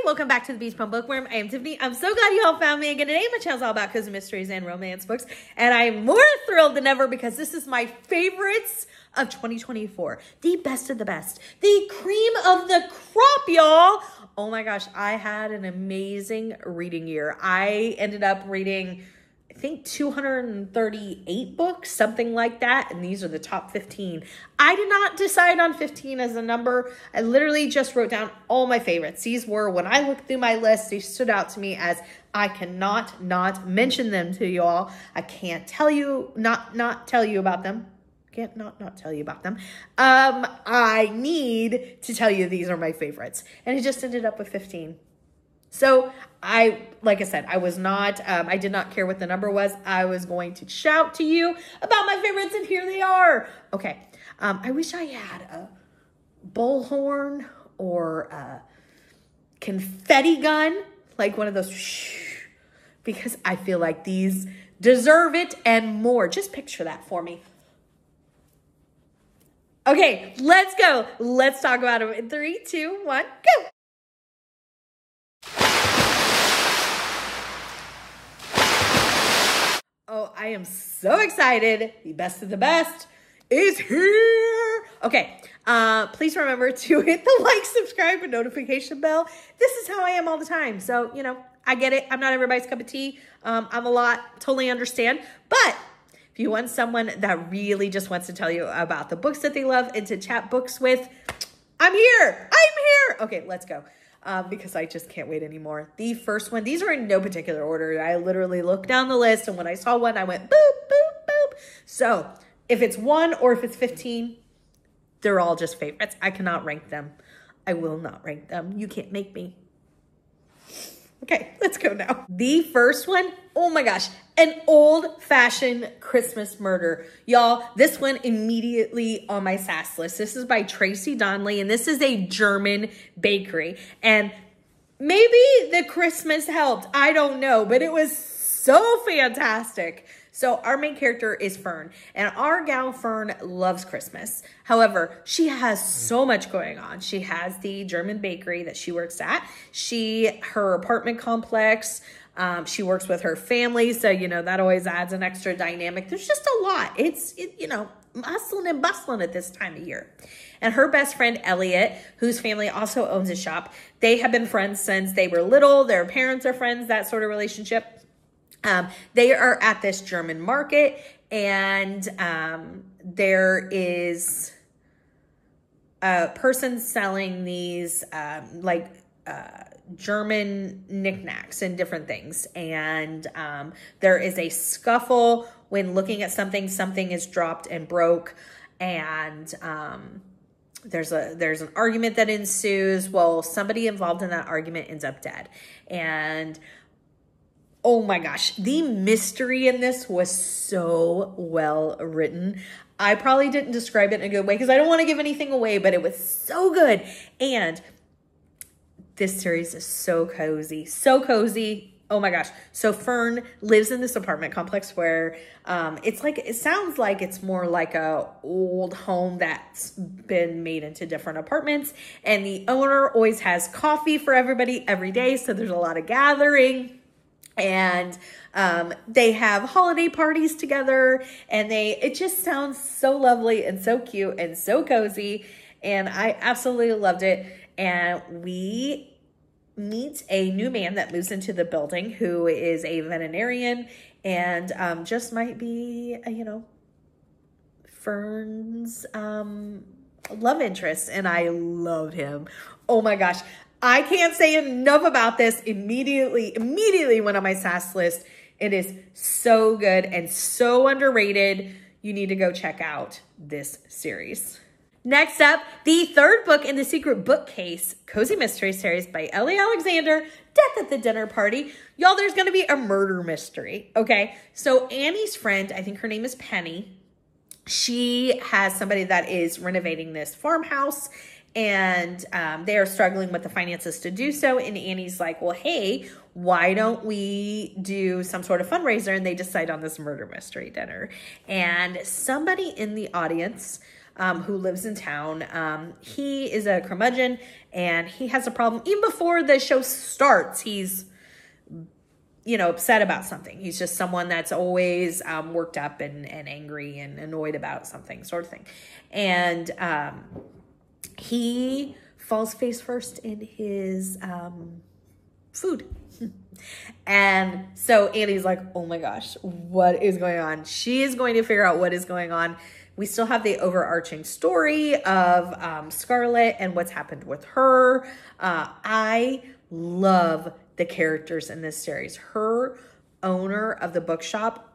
welcome back to the Beach Bum Bookworm. I am Tiffany. I'm so glad you all found me again today. My channel's all about cozy mysteries and romance books, and I'm more thrilled than ever because this is my favorites of 2024. The best of the best. The cream of the crop, y'all. Oh my gosh, I had an amazing reading year. I ended up reading, I think, 238 books, something like that. And these are the top 15. I did not decide on 15 as a number. I literally just wrote down all my favorites. These were, when I looked through my list, they stood out to me as I cannot not mention them to you all. I can't tell you, not tell you about them. Can't not tell you about them. I need to tell you these are my favorites. And it just ended up with 15. So like I said, I was not, I did not care what the number was. I was going to shout to you about my favorites, and here they are. Okay. I wish I had a bullhorn or a confetti gun, like one of those, because I feel like these deserve it and more. Just picture that for me. Okay, let's go. Let's talk about them in 3, 2, 1, go. Oh, I am so excited. The best of the best is here. Okay, please remember to hit the like, subscribe, and notification bell. This is how I am all the time. So, you know, I get it. I'm not everybody's cup of tea. I'm a lot, totally understand. But if you want someone that really just wants to tell you about the books that they love and to chat books with, I'm here. I'm here. Okay, let's go. Because I just can't wait anymore. The first one, these are in no particular order. I literally looked down the list, and when I saw one, I went boop, boop, boop. So if it's 1 or if it's 15, they're all just favorites. I cannot rank them. I will not rank them. You can't make me. Okay, let's go now. The first one, oh my gosh, an old-fashioned Christmas murder. Y'all, this one immediately on my sass list. This is by Tracy Donnelly, and this is a German bakery. And maybe the Christmas helped, I don't know, but it was so fantastic. So our main character is Fern, and our gal Fern loves Christmas. However, she has so much going on. She has the German bakery that she works at. Her apartment complex. She works with her family, so you know that always adds an extra dynamic. There's just a lot. It's you know, hustling and bustling at this time of year. And her best friend Elliot, whose family also owns a shop, they have been friends since they were little. Their parents are friends, that sort of relationship. They are at this German market, and there is a person selling these German knickknacks and different things. And there is a scuffle when looking at something. Something is dropped and broke, and there's an argument that ensues. Well, somebody involved in that argument ends up dead. And oh my gosh, the mystery in this was so well written. I probably didn't describe it in a good way because I don't want to give anything away, but it was so good. And this series is so cozy, so cozy. Oh my gosh. So Fern lives in this apartment complex where it sounds like it's more like a old home that's been made into different apartments. And the owner always has coffee for everybody every day. So there's a lot of gathering. And they have holiday parties together, and it just sounds so lovely and so cute and so cozy, and I absolutely loved it. And we meet a new man that moves into the building who is a veterinarian and just might be, you know, Fern's love interest, and I love him. Oh my gosh. I can't say enough about this. Immediately went on my sass list. It is so good and so underrated. You need to go check out this series. Next up, the third book in the Secret Bookcase Cozy Mystery series by Ellie Alexander, Death at the Dinner Party. Y'all, there's going to be a murder mystery, okay? So Annie's friend, I think her name is Penny, she has somebody that is renovating this farmhouse, and they are struggling with the finances to do so. And Annie's like, well, hey, why don't we do some sort of fundraiser? And they decide on this murder mystery dinner. And somebody in the audience who lives in town. He is a curmudgeon, and he has a problem. Even before the show starts, he's, you know, upset about something. He's just someone that's always worked up and angry and annoyed about something, sort of thing. And he falls face first in his food. And so Annie's like, oh my gosh, what is going on? She is going to figure out what is going on. We still have the overarching story of Scarlett and what's happened with her. I love the characters in this series. Her owner of the bookshop,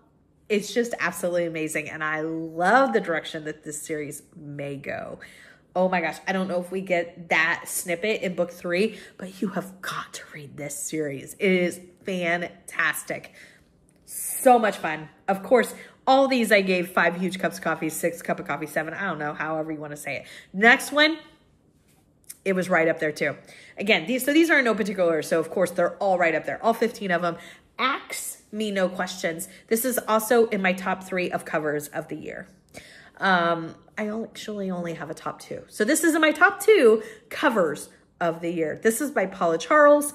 it's just absolutely amazing. And I love the direction that this series may go. Oh my gosh, I don't know if we get that snippet in book 3, but you have got to read this series. It is fantastic. So much fun. Of course, all these I gave 5 huge cups of coffee, 6 cup of coffee, 7. I don't know, however you want to say it. Next one, it was right up there too. Again, these are in no particular order, so of course they're all right up there. All 15 of them. Ask me no questions. This is also in my top 3 of covers of the year. I actually only have a top 2. So this is in my top 2 covers of the year. This is by Paula Charles.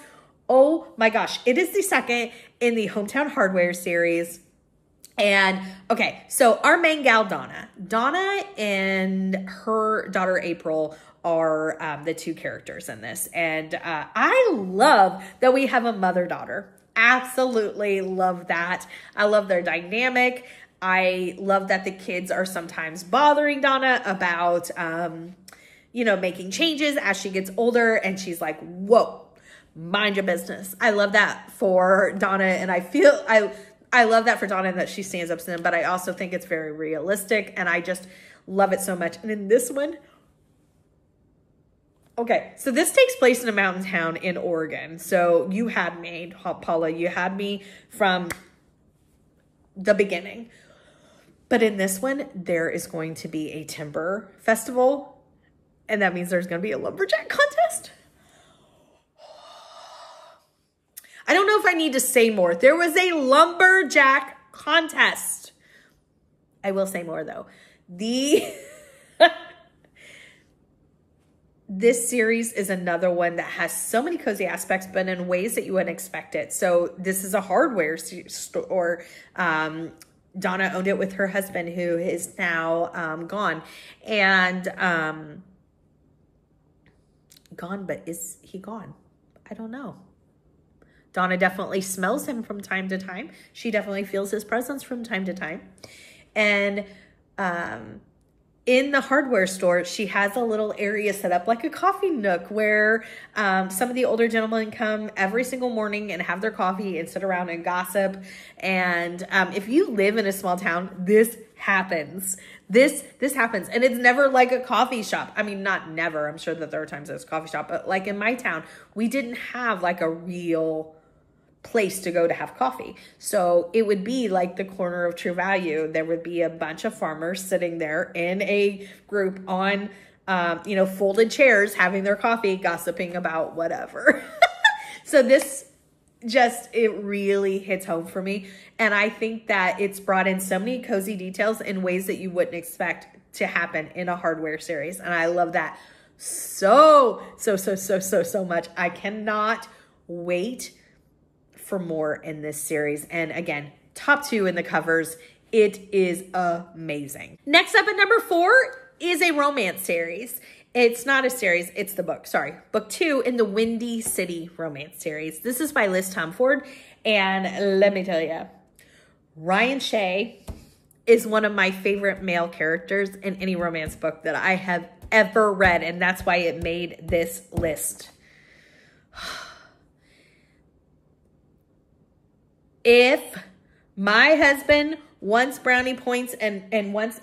Oh my gosh. It is the second in the Hometown Hardware series. And okay, so our main gal, Donna and her daughter, April, are the 2 characters in this. And I love that we have a mother-daughter. Absolutely love that. I love their dynamic. I love that the kids are sometimes bothering Donna about, you know, making changes as she gets older. And she's like, whoa, mind your business. I love that for Donna. And I love that for Donna and that she stands up to them. But I also think it's very realistic. And I just love it so much. And in this one, okay, so this takes place in a mountain town in Oregon. So you had me, Paula, you had me from the beginning. But in this one, there is going to be a timber festival. And that means there's going to be a lumberjack contest. I don't know if I need to say more. There was a lumberjack contest. I will say more though. This series is another one that has so many cozy aspects, but in ways that you wouldn't expect it. So this is a hardware store. Donna owned it with her husband, who is now gone. And gone, but is he gone? I don't know. Donna definitely smells him from time to time. She definitely feels his presence from time to time. And in the hardware store, she has a little area set up like a coffee nook where some of the older gentlemen come every single morning and have their coffee and sit around and gossip. And if you live in a small town, this happens. This happens. And it's never like a coffee shop. I mean, not never. I'm sure that there are times there's a coffee shop. But like in my town, we didn't have like a real place to go to have coffee. So it would be like the corner of True Value. There would be a bunch of farmers sitting there in a group on, you know, folded chairs, having their coffee, gossiping about whatever. So this just, it really hits home for me. And I think that it's brought in so many cozy details in ways that you wouldn't expect to happen in a hardware series. And I love that so much. I cannot wait for more in this series. And again, top 2 in the covers. It is amazing. Next up at number 4 is a romance series. It's not a series, it's the book. Sorry. Book 2 in the Windy City romance series. This is by Liz Tomford. And let me tell you, Ryan Shea is one of my favorite male characters in any romance book that I have ever read. And that's why it made this list. If my husband wants brownie points and wants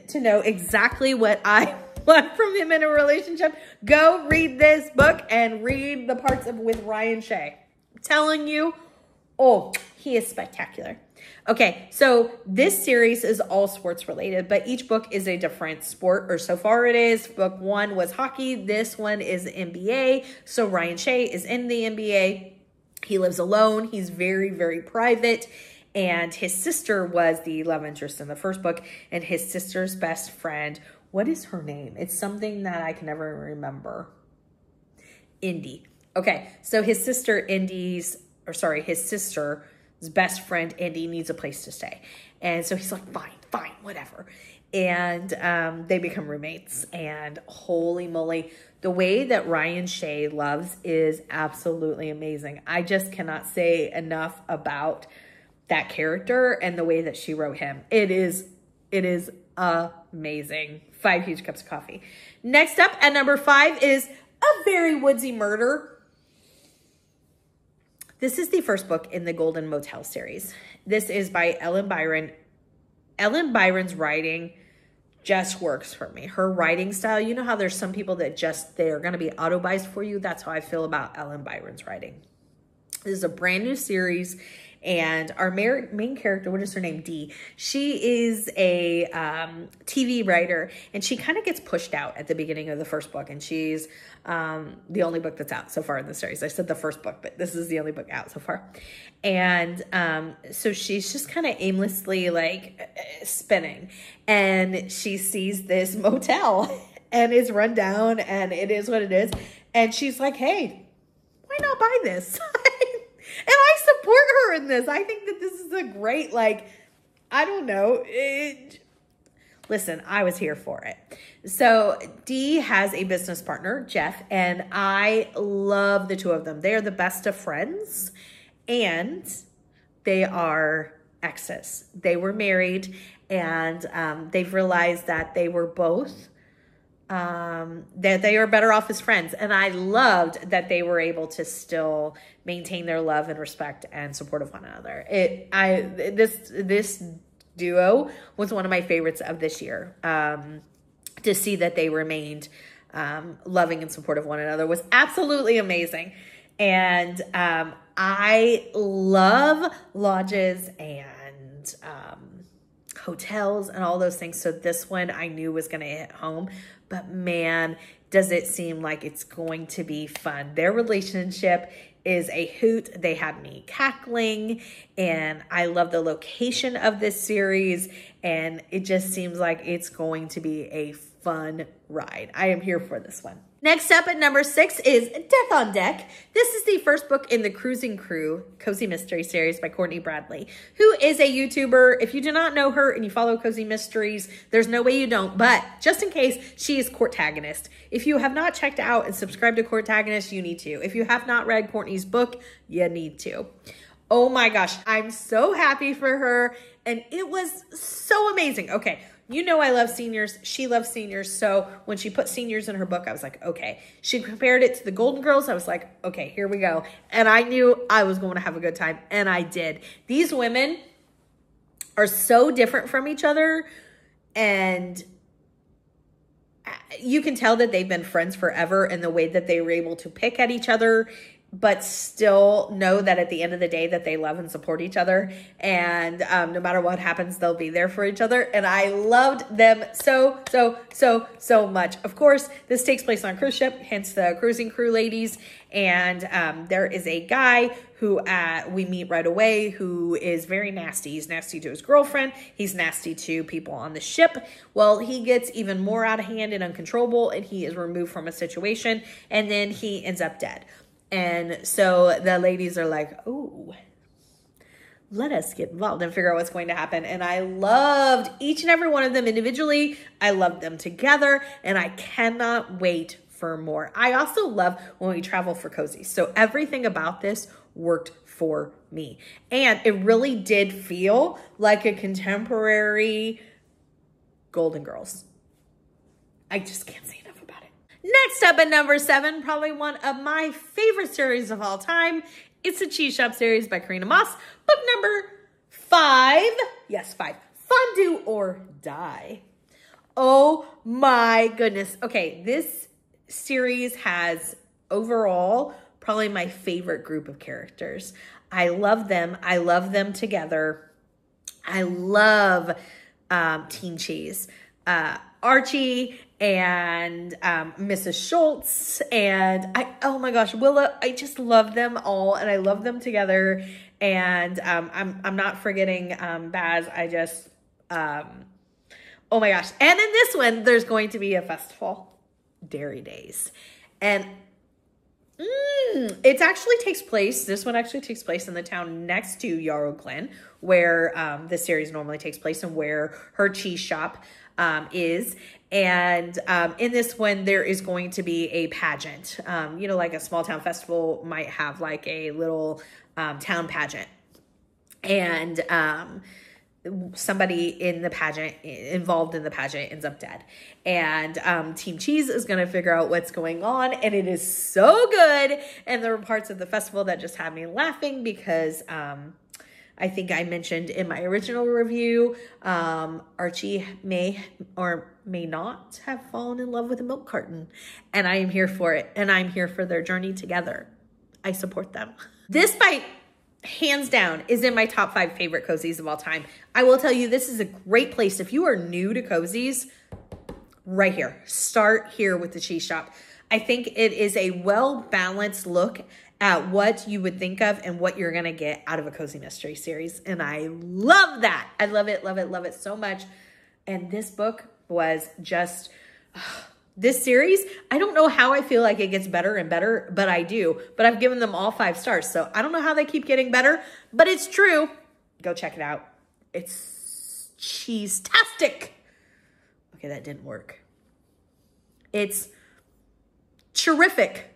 to know exactly what I want from him in a relationship, go read this book and read the parts of with Ryan Shea. I'm telling you, oh, he is spectacular. Okay, so this series is all sports related, but each book is a different sport, or so far it is. Book 1 was hockey. This one is NBA. So Ryan Shea is in the NBA. He lives alone. He's very, very private. And his sister was the love interest in the first book. And his sister's best friend What is her name? It's something that I can never remember. Indy. Okay, so his sister's best friend, Indy, needs a place to stay. And so he's like, fine, whatever. And they become roommates. And holy moly, the way that Ryan Shea loves is absolutely amazing. I just cannot say enough about that character and the way that she wrote him. It is amazing. 5 huge cups of coffee. Next up at number 5 is A Very Woodsy Murder. This is the first book in the Golden Motel series. This is by Ellen Byron. Ellen Byron's writing just works for me. Her writing style, you know how there's some people that they're going to be auto-buys for you? That's how I feel about Ellen Byron's writing. This is a brand new series. And our main character, what is her name? Dee. She is a TV writer, and she kind of gets pushed out at the beginning of the first book. And she's the only book that's out so far in the series. I said the first book, but this is the only book out so far. And so she's just kind of aimlessly like spinning. And she sees this motel, and it's run down, and it is what it is. And she's like, hey, why not buy this? And I support her in this. I think that this is a great, like, I don't know. Listen, I was here for it. So Dee has a business partner, Jeff, and I love the two of them. They are the best of friends, and they are exes. They were married, and they've realized that they were both that they are better off as friends. And I loved that they were able to still maintain their love and respect and support of one another. This duo was one of my favorites of this year. To see that they remained loving and supportive of one another was absolutely amazing. And I love lodges and hotels and all those things. So this one I knew was going to hit home. But man, does it seem like it's going to be fun. Their relationship is a hoot. They had me cackling, and I love the location of this series, and it just seems like it's going to be a fun ride. I am here for this one. Next up at number 6 is Death on Deck. This is the first book in the Cruising Crew Cozy Mystery series by Courtney Bradley, who is a YouTuber. If you do not know her and you follow Cozy Mysteries, there's no way you don't, but just in case, she is Courtagonist. If you have not checked out and subscribed to Courtagonist, you need to. If you have not read Courtney's book, you need to. Oh my gosh, I'm so happy for her, and it was so amazing. Okay. You know I love seniors. She loves seniors. So when she put seniors in her book, I was like, okay. She compared it to the Golden Girls. I was like, okay, here we go. And I knew I was going to have a good time. And I did. These women are so different from each other. And you can tell that they've been friends forever, and the way that they were able to pick at each other, but still know that at the end of the day that they love and support each other. And no matter what happens, they'll be there for each other. And I loved them so much. Of course, this takes place on a cruise ship, hence the Cruising Crew ladies. And there is a guy who we meet right away who is very nasty. He's nasty to his girlfriend. He's nasty to people on the ship. Well, he gets even more out of hand and uncontrollable, and he is removed from a situation, and then he ends up dead. And so the ladies are like, oh, let us get involved and figure out what's going to happen. And I loved each and every one of them individually. I loved them together, and I cannot wait for more. I also love when we travel for cozy. So everything about this worked for me. And it really did feel like a contemporary Golden Girls. I just can't say enough. Next up at number 7, probably one of my favorite series of all time. It's the Cheese Shop series by Karina Moss. Book number 5. Yes, 5. Fondue or Die. Oh my goodness. Okay, this series has overall probably my favorite group of characters. I love them. I love them together. I love Teen Cheese. Archie and Mrs. Schultz, and oh my gosh, Willa. I just love them all, and I love them together. And I'm not forgetting Baz. I just Oh my gosh. And in this one, there's going to be a festival, Dairy Days. And it actually takes place, this one actually takes place in the town next to Yarrow Glen, where this series normally takes place and where her cheese shop is. And in this one, there is going to be a pageant. You know, like a small town festival might have like a little town pageant. And somebody in the pageant, involved in the pageant, ends up dead. And Team Cheese is going to figure out what's going on. And it is so good. And there were parts of the festival that just had me laughing because I think I mentioned in my original review, Archie may or may not have fallen in love with a milk carton. And I am here for it. And I'm here for their journey together. I support them. This bite, hands down, is in my top 5 favorite cozies of all time. I will tell you, this is a great place. If you are new to cozies, right here. Start here with the cheese shop. I think it is a well-balanced look at what you would think of and what you're going to get out of a cozy mystery series. And I love that. I love it, love it, love it so much. And this book was just... this series, I don't know how I feel like it gets better and better, but I do. But I've given them all 5 stars. So I don't know how they keep getting better, but it's true. Go check it out. It's cheese-tastic. Okay, that didn't work. It's terrific.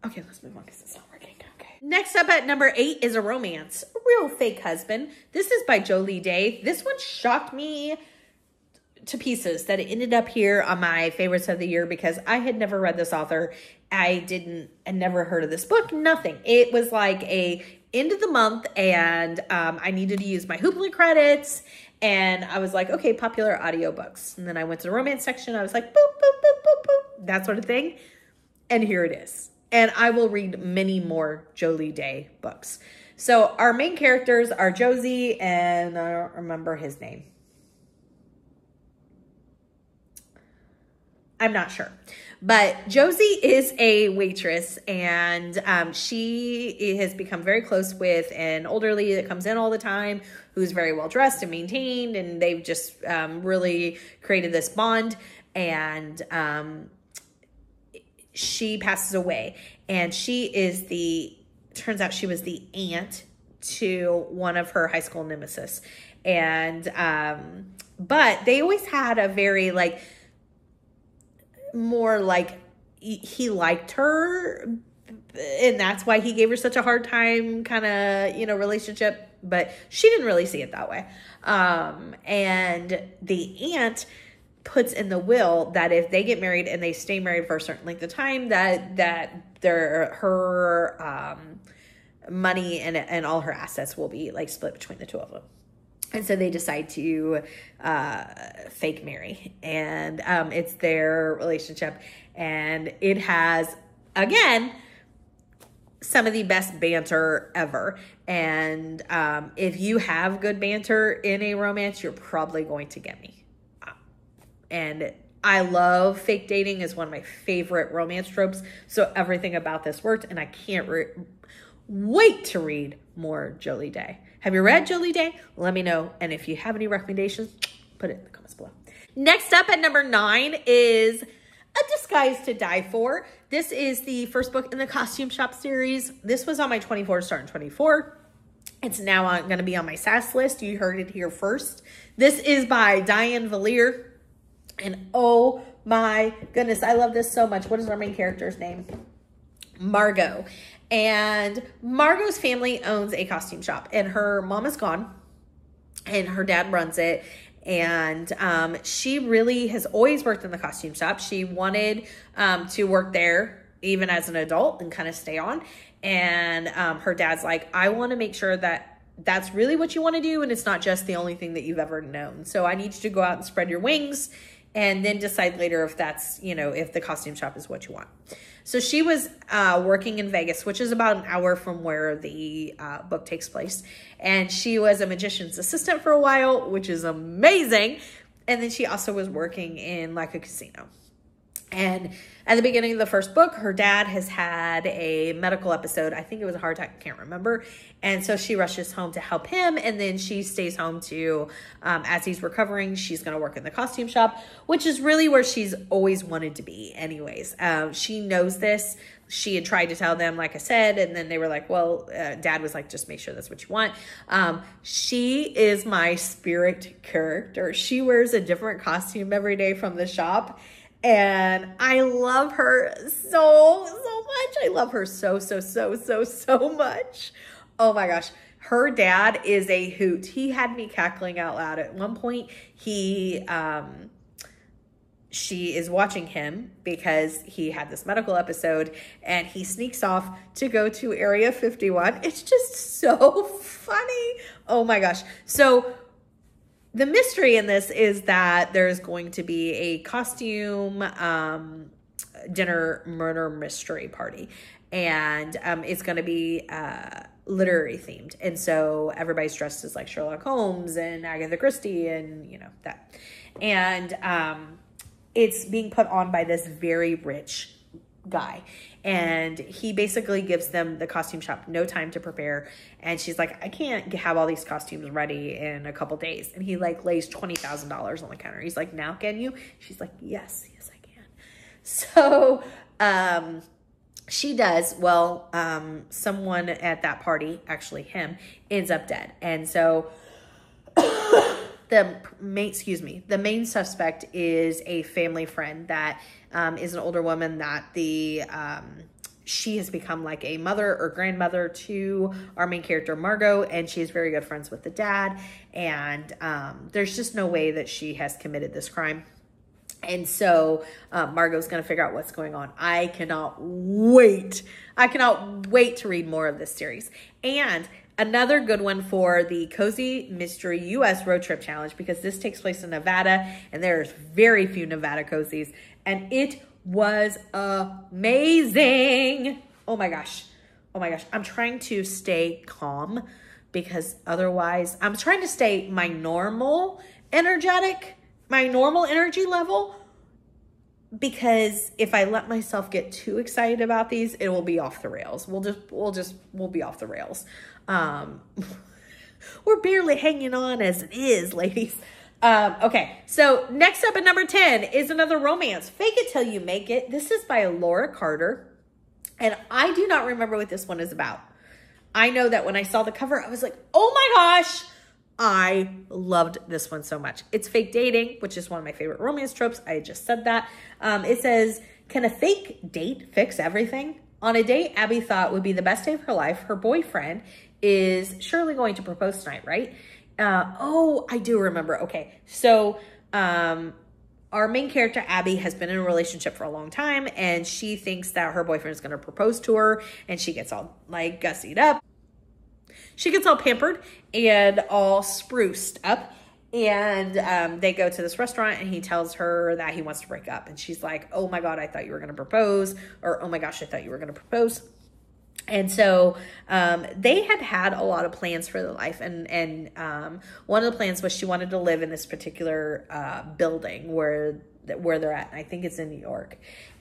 Okay, let's move on because it's not working. Okay. Next up at number 8 is a romance. A Real Fake Husband. This is by Jolie Day. This one shocked me to pieces that it ended up here on my favorites of the year because I had never read this author. I never heard of this book, nothing. It was like a end of the month and I needed to use my Hoopla credits and I was like, okay, popular audiobooks. And then I went to the romance section. I was like, boop, boop, boop, boop, boop, that sort of thing. And here it is. And I will read many more Jolie Day books. So our main characters are Josie and I don't remember his name. I'm not sure. But Josie is a waitress and she has become very close with an older lady that comes in all the time who's very well dressed and maintained, and they've just really created this bond. And she passes away, and turns out she was the aunt to one of her high school nemesis. And but they always had a very like more like he liked her and that's why he gave her such a hard time kind of, you know, relationship, but she didn't really see it that way. And the aunt puts in the will that if they get married and they stay married for a certain length of time, that her money and all her assets will be like split between the two of them. And so they decide to fake marry, and it's their relationship, and it has, again, some of the best banter ever. And if you have good banter in a romance, you're probably going to get me. And I love fake dating, is one of my favorite romance tropes, so everything about this worked, and I can't wait to read more Jolie Day. Have you read Jolie Day? Let me know. And if you have any recommendations, put it in the comments below. Next up at number 9 is A Disguise to Die For. This is the first book in the Costume Shop series. This was on my 24 star in 24. It's now going to be on my SAS list. You heard it here first. This is by Diane Valier. And oh my goodness, I love this so much. What is our main character's name? Margot. And Margot's family owns a costume shop, and her mom is gone and her dad runs it. And she really has always worked in the costume shop. She wanted to work there even as an adult and kind of stay on. And her dad's like, I want to make sure that that's really what you want to do, and it's not just the only thing that you've ever known. So I need you to go out and spread your wings and then decide later if that's, you know, if the costume shop is what you want. So she was working in Vegas, which is about an hour from where the book takes place. And she was a magician's assistant for a while, which is amazing. And then she also was working in like a casino. And at the beginning of the first book, her dad has had a medical episode. I think it was a heart attack. I can't remember. And so she rushes home to help him. And then she stays home to, as he's recovering, she's going to work in the costume shop, which is really where she's always wanted to be anyways. She knows this. She had tried to tell them, like I said, and then they were like, well, dad was like, just make sure that's what you want. She is my spirit character. She wears a different costume every day from the shop. And I love her so much. I love her so much. Oh my gosh. Her dad is a hoot. He had me cackling out loud. At one point, she is watching him because he had this medical episode and he sneaks off to go to Area 51. It's just so funny. Oh my gosh. So the mystery in this is that there's going to be a costume dinner murder mystery party. And it's going to be literary themed. And so everybody's dressed as like Sherlock Holmes and Agatha Christie and, you know, that. And it's being put on by this very rich guy. And he basically gives them, the costume shop, no time to prepare. And she's like, I can't have all these costumes ready in a couple days. And he like lays $20,000 on the counter. He's like, now can you? She's like, yes, I can. So she does. Well, someone at that party, actually him, ends up dead. And so the main suspect is a family friend that is an older woman that she has become like a mother or grandmother to our main character, Margot, and she is very good friends with the dad. And there's just no way that she has committed this crime. And so Margot's going to figure out what's going on. I cannot wait. To read more of this series. And another good one for the Cozy Mystery US Road Trip Challenge, because this takes place in Nevada and there's very few Nevada cozies. And it was amazing. Oh my gosh. I'm trying to stay calm because otherwise I'm trying to stay my normal energy level, because if I let myself get too excited about these, it will be off the rails. We'll be off the rails. We're barely hanging on as it is, ladies. Okay, so next up at number 10 is another romance, Fake It Till You Make It. This is by Laura Carter, and I do not remember what this one is about. I know that when I saw the cover, I was like, oh my gosh, I loved this one so much. It's fake dating, which is one of my favorite romance tropes. I just said that. It says, can a fake date fix everything? On a date Abby thought would be the best day of her life, her boyfriend is surely going to propose tonight, right? Oh, I do remember. Okay, so our main character, Abby, has been in a relationship for a long time, and she thinks that her boyfriend is going to propose to her, and she gets all like gussied up. She gets all pampered and all spruced up, and they go to this restaurant, and he tells her that he wants to break up, and she's like, oh my God, I thought you were going to propose, or oh my gosh, I thought you were going to propose. And so they had a lot of plans for their life. And one of the plans was she wanted to live in this particular building where they're at. And I think it's in New York.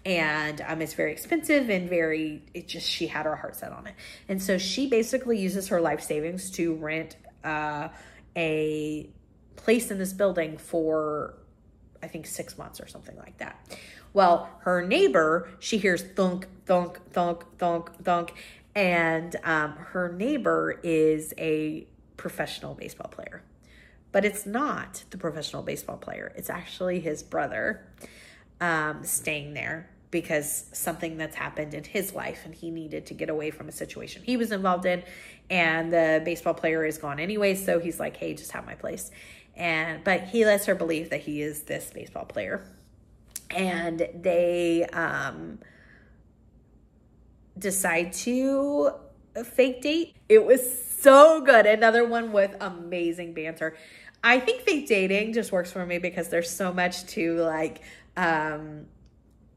And it's very expensive and she had her heart set on it. And so she basically uses her life savings to rent a place in this building for, I think, 6 months or something like that. Well, her neighbor, she hears thunk, thunk, thunk, thunk, thunk. And her neighbor is a professional baseball player. But it's not the professional baseball player. It's actually his brother staying there because something that's happened in his life and he needed to get away from a situation he was involved in. And the baseball player is gone anyway, so he's like, hey, just have my place. But he lets her believe that he is this baseball player. And they decide to fake date. It was so good. Another one with amazing banter. I think fake dating just works for me because there's so much to like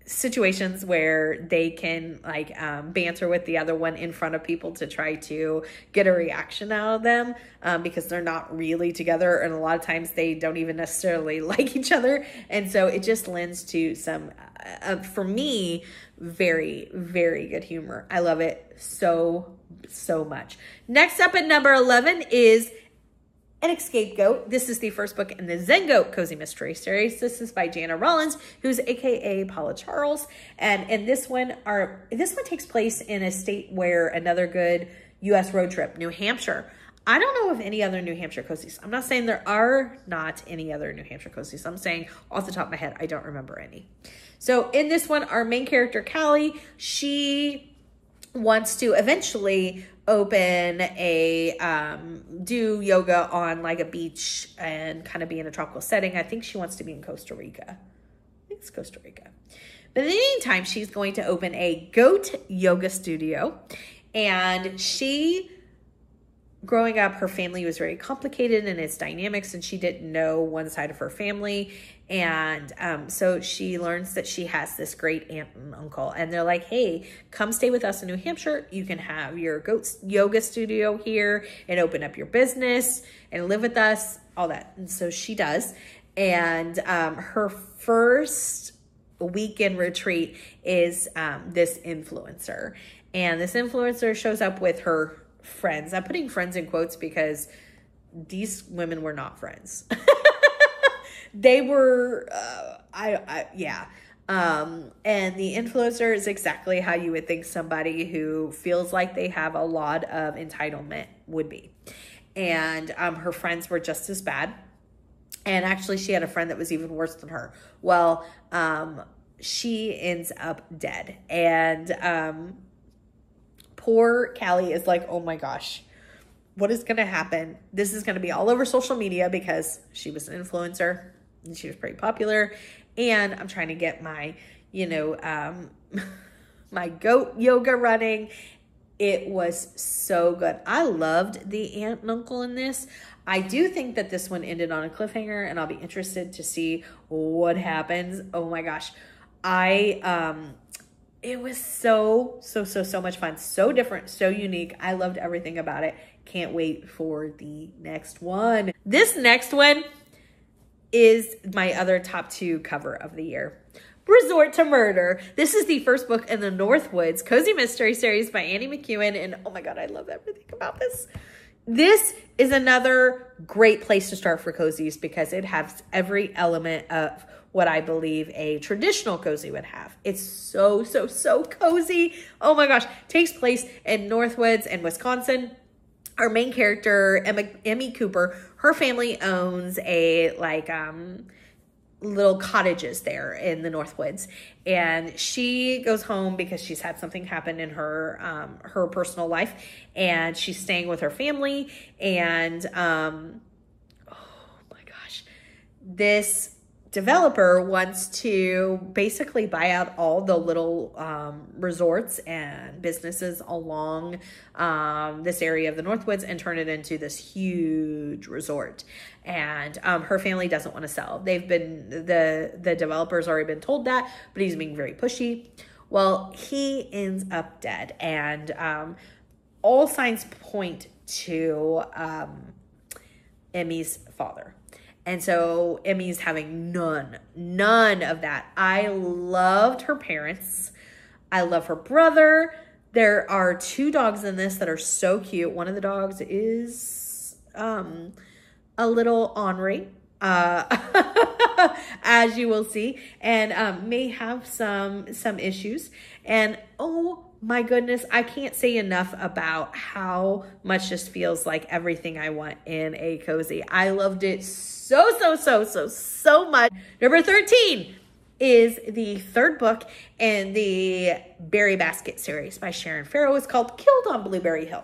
situations where they can like banter with the other one in front of people to try to get a reaction out of them because they're not really together, and a lot of times they don't even necessarily like each other, and so it just lends to some for me, very, very good humor. I love it so, so much. Next up at number 11 is An Scapegoat. This is the first book in the Zen Goat Cozy Mystery series. This is by Jana Rollins, who's AKA Paula Charles. And in this one takes place in a state where another good U.S. road trip, New Hampshire. I don't know of any other New Hampshire cozies. I'm not saying there are not any other New Hampshire cozies. I'm saying off the top of my head, I don't remember any. So in this one, our main character, Callie, she wants to eventually open do yoga on like a beach and kind of be in a tropical setting. I think she wants to be in Costa Rica. I think it's Costa Rica. But in the meantime, she's going to open a goat yoga studio. And growing up, her family was very complicated in its dynamics, and she didn't know one side of her family. And so she learns that she has this great aunt and uncle, and they're like, hey, come stay with us in New Hampshire. You can have your goat yoga studio here and open up your business and live with us, all that. And so she does. And her first weekend retreat is this influencer. And this influencer shows up with her friends. I'm putting friends in quotes because these women were not friends. They were, yeah. And the influencer is exactly how you would think somebody who feels like they have a lot of entitlement would be. And her friends were just as bad. And actually, she had a friend that was even worse than her. Well, she ends up dead. And poor Callie is like, oh my gosh, what is going to happen? This is going to be all over social media because she was an influencer and she was pretty popular. And I'm trying to get my, my goat yoga running. It was so good. I loved the aunt and uncle in this. I do think that this one ended on a cliffhanger, and I'll be interested to see what happens. Oh my gosh. It was so much fun. So different, so unique. I loved everything about it. Can't wait for the next one. This next one is my other top 2 cover of the year. Resort to Murder. This is the first book in the Northwoods Cozy Mystery series by Annie McEwen. And oh my God, I love everything about this. This is another great place to start for cozies because it has every element of what I believe a traditional cozy would have. It's so cozy. Oh my gosh. Takes place in Northwoods in Wisconsin. Our main character, Emmy Cooper, her family owns a little cottages there in the Northwoods, and she goes home because she's had something happen in her personal life, and she's staying with her family. And oh my gosh, this developer wants to basically buy out all the little resorts and businesses along this area of the Northwoods and turn it into this huge resort. And her family doesn't want to sell. The developer's already been told that, but he's being very pushy. Well, he ends up dead, and all signs point to Emmy's father. And so Emmy's having none of that. I loved her parents. I love her brother. There are 2 dogs in this that are so cute. One of the dogs is a little ornery, as you will see, and may have some issues. And oh my goodness, I can't say enough about how much this feels like everything I want in a cozy. I loved it so much. Number 13 is the 3rd book in the Berry Basket series by Sharon Farrow. It's called Killed on Blueberry Hill.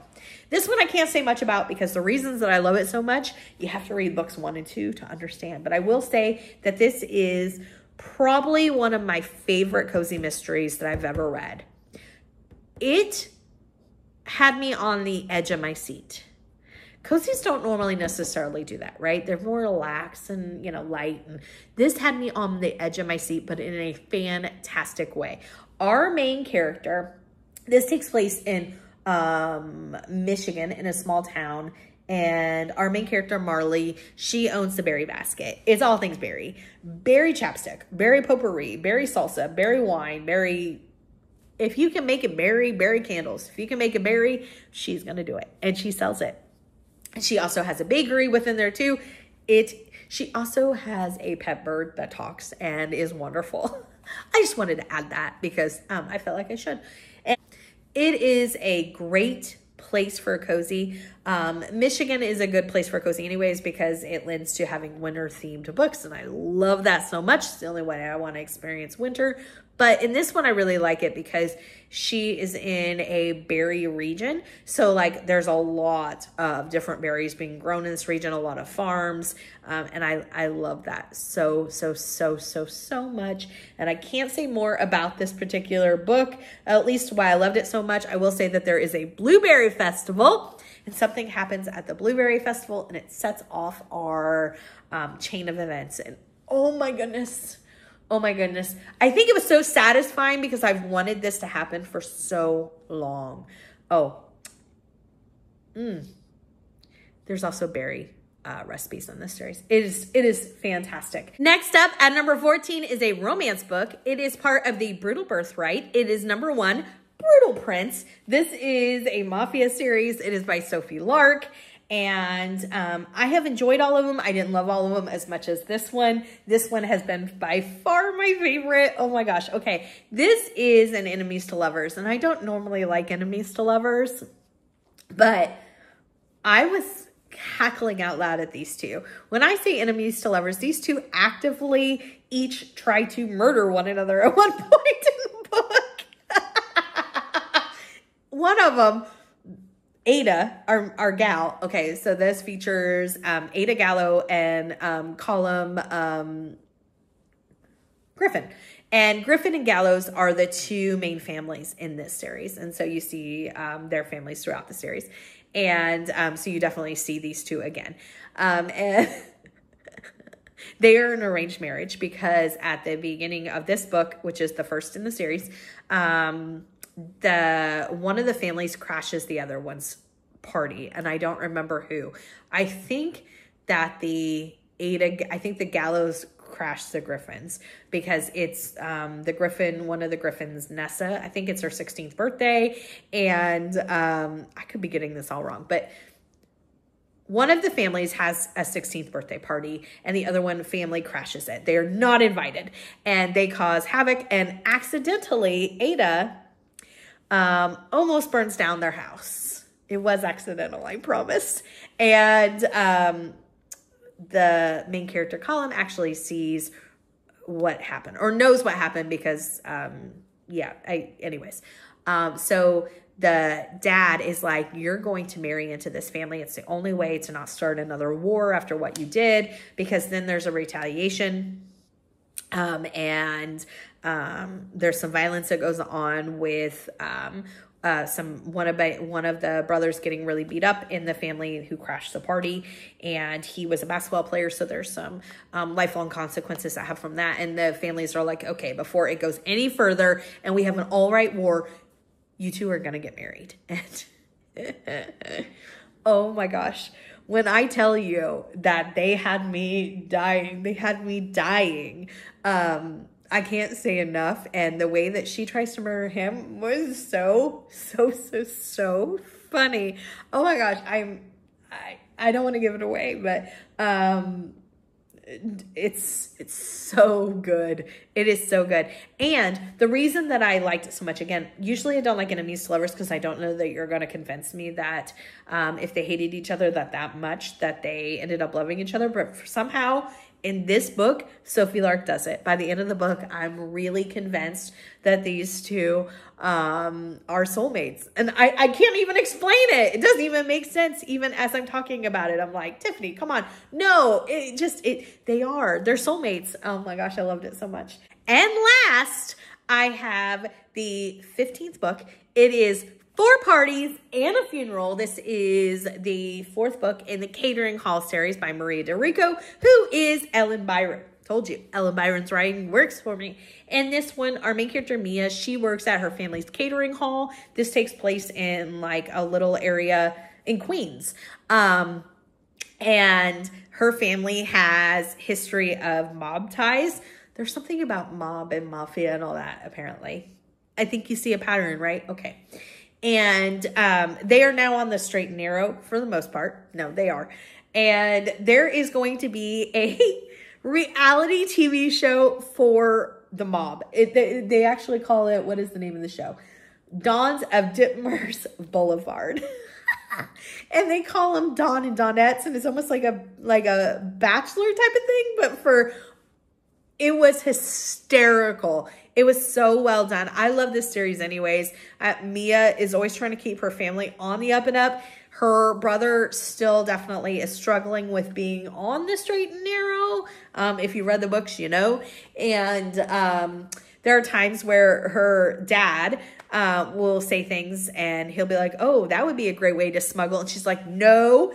This one I can't say much about because the reasons that I love it so much, you have to read books 1 and 2 to understand. But I will say that this is probably one of my favorite cozy mysteries that I've ever read. It had me on the edge of my seat. Cozies don't normally necessarily do that, right? They're more relaxed and, light. And this had me on the edge of my seat, but in a fantastic way. Our main character, this takes place in Michigan, in a small town, And our main character, Marley, she owns the berry basket. It's all things berry. Berry chapstick, berry potpourri, berry salsa, berry wine, berry... If you can make it berry, berry candles. If you can make it berry, she's going to do it. And she sells it. And she also has a bakery within there too. She also has a pet bird that talks and is wonderful. I just wanted to add that because I felt like I should. And it is a great place for a cozy. Michigan is a good place for a cozy anyways because it lends to having winter themed books, and I love that so much. It's the only way I want to experience winter. But in this one, I really like it because she is in a berry region. So like there's a lot of different berries being grown in this region, a lot of farms. And I love that so much. And I can't say more about this particular book, at least why I loved it so much. I will say that there is a blueberry festival, and something happens at the blueberry festival and it sets off our chain of events. And oh my goodness. I think it was so satisfying because I've wanted this to happen for so long. There's also berry recipes in this series. It is fantastic. Next up at number 14 is a romance book. It is part of the Brutal Birthright. It is number 1, Brutal Prince. This is a mafia series. It is by Sophie Lark. And I have enjoyed all of them. I didn't love all of them as much as this one. This one has been by far my favorite. Oh my gosh. Okay. This is an enemies to lovers. And I don't normally like enemies to lovers, but I was cackling out loud at these two. When I say enemies to lovers, these two actively each try to murder one another at one point in the book. One of them, Ada, our gal. Okay, so this features Ada Gallo and Colum Griffin. And Griffin and Gallows are the two main families in this series. And so you see their families throughout the series. And so you definitely see these two again. And they are an arranged marriage because at the beginning of this book, which is the first in the series, one of the families crashes the other one's party, and I don't remember who. I think that the Gallows crashed the Griffins because it's one of the Griffins, Nessa. I think it's her 16th birthday, and I could be getting this all wrong, but one of the families has a 16th birthday party and the other one family crashes it. They are not invited and they cause havoc, and accidentally Ada almost burns down their house. It was accidental, I promise. And the main character, Colin, actually sees what happened or knows what happened because, anyways. So the dad is like, you're going to marry into this family. It's the only way to not start another war after what you did, because then there's a retaliation. There's some violence that goes on with one of the brothers getting really beat up in the family who crashed the party, and he was a basketball player, so there's some lifelong consequences that have from that. And the families are like, okay, before it goes any further and we have an all-right war, you two are gonna get married. And oh my gosh, when I tell you that they had me dying, I can't say enough. And the way that she tries to murder him was so funny. Oh my gosh. I don't want to give it away, but it's so good. It is so good. And the reason that I liked it so much, again, usually I don't like enemies to lovers because I don't know that you're going to convince me that if they hated each other that much that they ended up loving each other. But somehow in this book, Sophie Lark does it. By the end of the book, I'm really convinced that these two are soulmates. And I can't even explain it. It doesn't even make sense even as I'm talking about it. I'm like, Tiffany, come on. No, they're soulmates. Oh my gosh, I loved it so much. And last, I have the 15th book. It is 4 Parties and a Funeral. This is the 4th book in the Catering Hall series by Maria Dorico, who is Ellen Byron. Told you, Ellen Byron's writing works for me. And this one, our main character, Mia, she works at her family's catering hall. This takes place in like a little area. in Queens. And her family has history of mob ties. There's something about mob and mafia and all that, apparently. I think you see a pattern, right? Okay. And they are now on the straight and narrow for the most part. No, they are. And there is going to be a reality TV show for the mob. They actually call it, what is the name of the show? Dons of Ditmars Boulevard. And they call them Don and Donettes, and it's almost like a bachelor type of thing, but it was hysterical. It was so well done. I love this series anyways. Mia is always trying to keep her family on the up and up. Her brother still definitely is struggling with being on the straight and narrow. If you read the books, you know. And there are times where her dad will say things and he'll be like, oh, that would be a great way to smuggle. And she's like, no,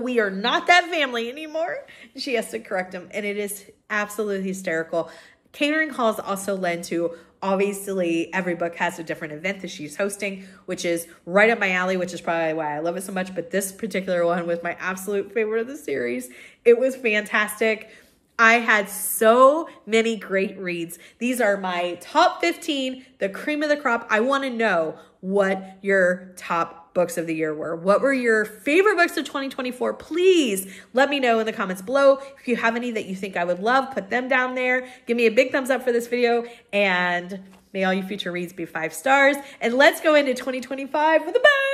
we are not that family anymore. She has to correct him. And it is absolutely hysterical. Catering halls also lend to, obviously, every book has a different event that she's hosting, which is right up my alley, which is probably why I love it so much. But this particular one was my absolute favorite of the series. It was fantastic. I had so many great reads. These are my top 15, the cream of the crop. I want to know what your top books of the year were. What were your favorite books of 2024? Please let me know in the comments below. If you have any that you think I would love, put them down there. Give me a big thumbs up for this video, and may all your future reads be 5 stars. And let's go into 2025 with a bang!